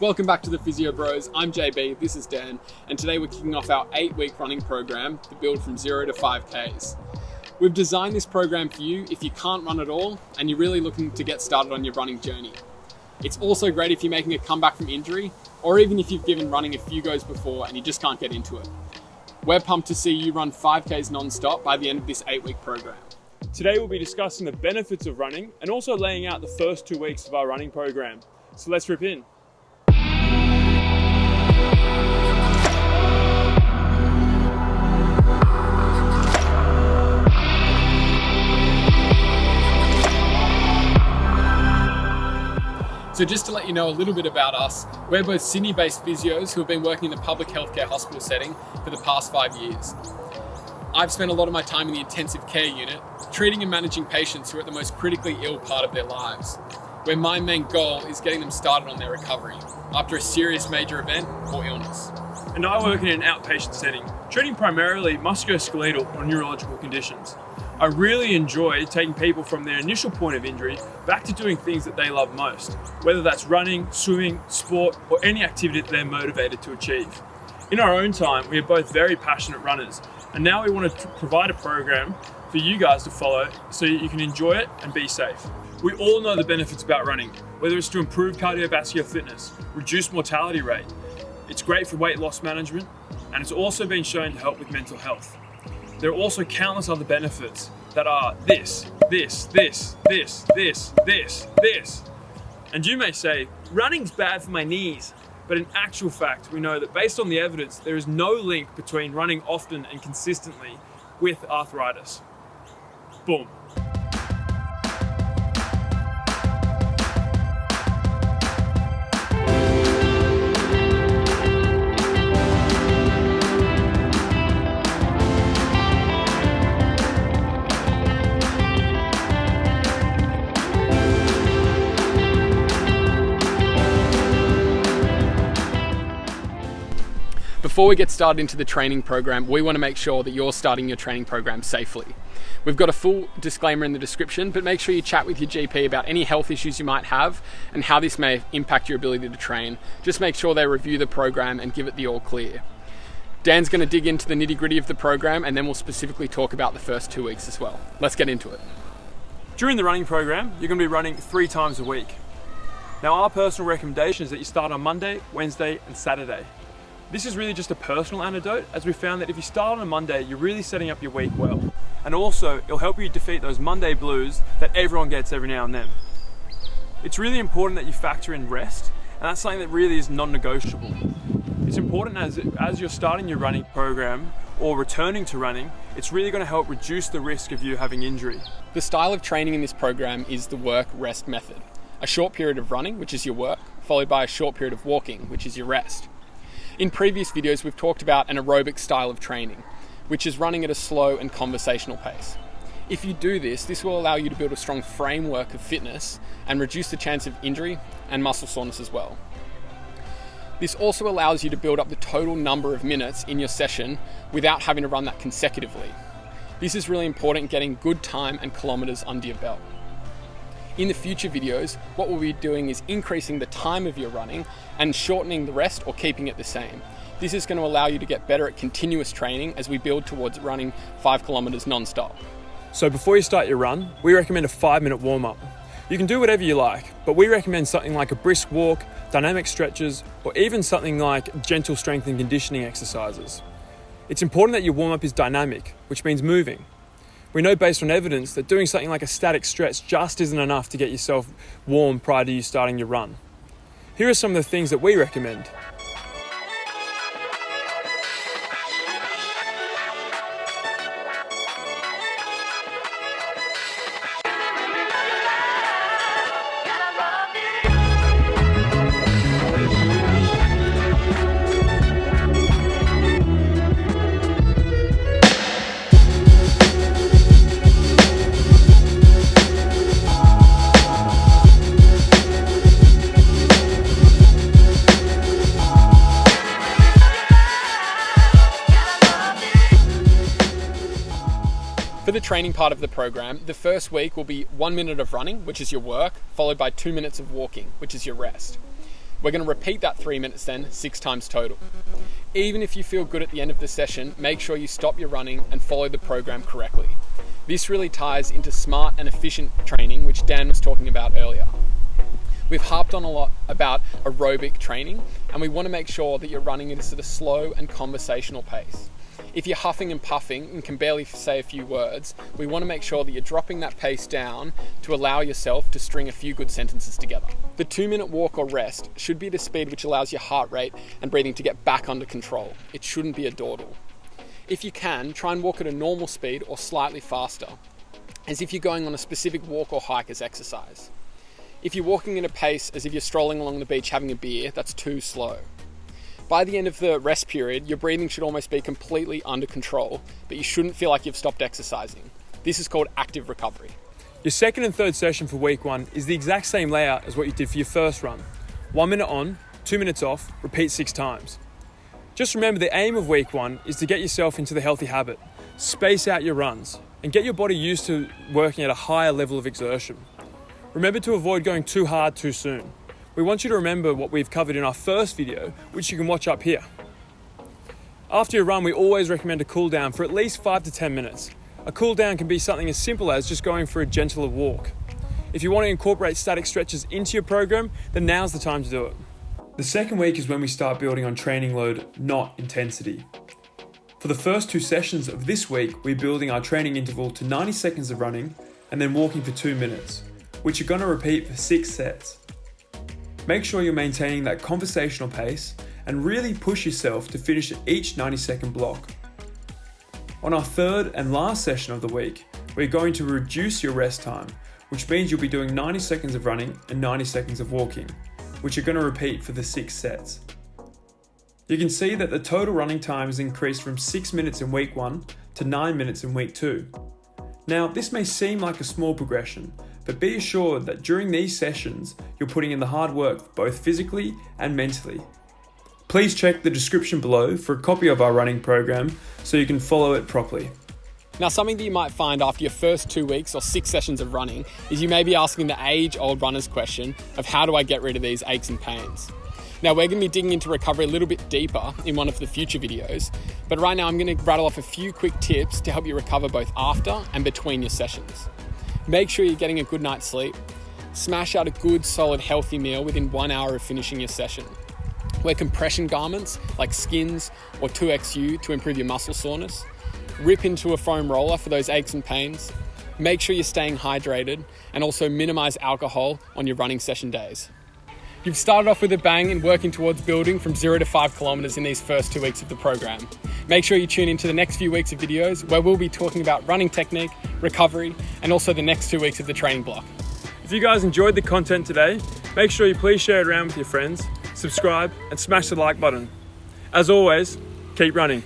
Welcome back to the Physio Bros. I'm JB, this is Dan, and today we're kicking off our 8-week running program to build from 0 to 5Ks. We've designed this program for you if you can't run at all and you're really looking to get started on your running journey. It's also great if you're making a comeback from injury, or even if you've given running a few goes before and you just can't get into it. We're pumped to see you run 5Ks non-stop by the end of this 8-week program. Today we'll be discussing the benefits of running and also laying out the first 2 weeks of our running program. So let's rip in. So just to let you know a little bit about us, we're both Sydney-based physios who have been working in the public healthcare hospital setting for the past 5 years. I've spent a lot of my time in the intensive care unit, treating and managing patients who are at the most critically ill part of their lives, where my main goal is getting them started on their recovery after a serious major event or illness. And I work in an outpatient setting, treating primarily musculoskeletal or neurological conditions. I really enjoy taking people from their initial point of injury back to doing things that they love most, whether that's running, swimming, sport, or any activity that they're motivated to achieve. In our own time, we are both very passionate runners, and now we want to provide a program for you guys to follow so that you can enjoy it and be safe. We all know the benefits about running, whether it's to improve cardiovascular fitness, reduce mortality rate. It's great for weight loss management, and it's also been shown to help with mental health. There are also countless other benefits that are this. And you may say, running's bad for my knees. But in actual fact, we know that based on the evidence, there is no link between running often and consistently with arthritis. Boom. Before we get started into the training program, we want to make sure that you're starting your training program safely. We've got a full disclaimer in the description, but make sure you chat with your GP about any health issues you might have and how this may impact your ability to train. Just make sure they review the program and give it the all clear. Dan's going to dig into the nitty-gritty of the program, and then we'll specifically talk about the first 2 weeks as well. Let's get into it. During the running program, you're going to be running 3 times a week. Now, our personal recommendation is that you start on Monday, Wednesday, and Saturday. This is really just a personal anecdote, as we found that if you start on a Monday, you're really setting up your week well. And also, it'll help you defeat those Monday blues that everyone gets every now and then. It's really important that you factor in rest, and that's something that really is non-negotiable. It's important as you're starting your running program or returning to running, it's really going to help reduce the risk of you having injury. The style of training in this program is the work-rest method. A short period of running, which is your work, followed by a short period of walking, which is your rest. In previous videos, we've talked about an aerobic style of training, which is running at a slow and conversational pace. If you do this, this will allow you to build a strong framework of fitness and reduce the chance of injury and muscle soreness as well. This also allows you to build up the total number of minutes in your session without having to run that consecutively. This is really important in getting good time and kilometers under your belt. In the future videos, what we'll be doing is increasing the time of your running and shortening the rest or keeping it the same. This is going to allow you to get better at continuous training as we build towards running 5 kilometers non-stop. So before you start your run, we recommend a 5-minute warm-up. You can do whatever you like, but we recommend something like a brisk walk, dynamic stretches, or even something like gentle strength and conditioning exercises. It's important that your warm-up is dynamic, which means moving. We know based on evidence that doing something like a static stretch just isn't enough to get yourself warm prior to you starting your run. Here are some of the things that we recommend. For the training part of the program, the first week will be 1 minute of running, which is your work, followed by 2 minutes of walking, which is your rest. We're going to repeat that 3 minutes then 6 times total. Even if you feel good at the end of the session, make sure you stop your running and follow the program correctly. This really ties into smart and efficient training, which Dan was talking about earlier. We've harped on a lot about aerobic training, and we want to make sure that you're running at a slow and conversational pace. If you're huffing and puffing and can barely say a few words, we want to make sure that you're dropping that pace down to allow yourself to string a few good sentences together. The 2-minute walk or rest should be the speed which allows your heart rate and breathing to get back under control. It shouldn't be a dawdle. If you can, try and walk at a normal speed or slightly faster, as if you're going on a specific walk or hike as exercise. If you're walking at a pace as if you're strolling along the beach having a beer, that's too slow. By the end of the rest period, your breathing should almost be completely under control, but you shouldn't feel like you've stopped exercising. This is called active recovery. Your second and third session for week 1 is the exact same layout as what you did for your first run. 1 minute on, 2 minutes off, repeat 6 times. Just remember the aim of week 1 is to get yourself into the healthy habit, space out your runs, and get your body used to working at a higher level of exertion. Remember to avoid going too hard too soon. We want you to remember what we've covered in our first video, which you can watch up here. After your run, we always recommend a cool down for at least 5 to 10 minutes. A cool down can be something as simple as just going for a gentler walk. If you want to incorporate static stretches into your program, then now's the time to do it. The second week is when we start building on training load, not intensity. For the first 2 sessions of this week, we're building our training interval to 90 seconds of running and then walking for 2 minutes, which you're going to repeat for 6 sets. Make sure you're maintaining that conversational pace and really push yourself to finish each 90-second block. On our third and last session of the week, we're going to reduce your rest time, which means you'll be doing 90 seconds of running and 90 seconds of walking, which you're going to repeat for the 6 sets. You can see that the total running time has increased from 6 minutes in week 1 to 9 minutes in week 2. Now, this may seem like a small progression, but be assured that during these sessions, you're putting in the hard work both physically and mentally. Please check the description below for a copy of our running program so you can follow it properly. Now, something that you might find after your first 2 weeks or 6 sessions of running is you may be asking the age-old runner's question of how do I get rid of these aches and pains? Now, we're going to be digging into recovery a little bit deeper in one of the future videos, but right now I'm going to rattle off a few quick tips to help you recover both after and between your sessions. Make sure you're getting a good night's sleep. Smash out a good, solid, healthy meal within 1 hour of finishing your session. Wear compression garments like Skins or 2XU to improve your muscle soreness. Rip into a foam roller for those aches and pains. Make sure you're staying hydrated and also minimize alcohol on your running session days. You've started off with a bang and working towards building from 0 to 5 kilometers in these first 2 weeks of the program. Make sure you tune into the next few weeks of videos where we'll be talking about running technique, recovery, and also the next 2 weeks of the training block. If you guys enjoyed the content today, make sure you please share it around with your friends, subscribe, and smash the like button. As always, keep running.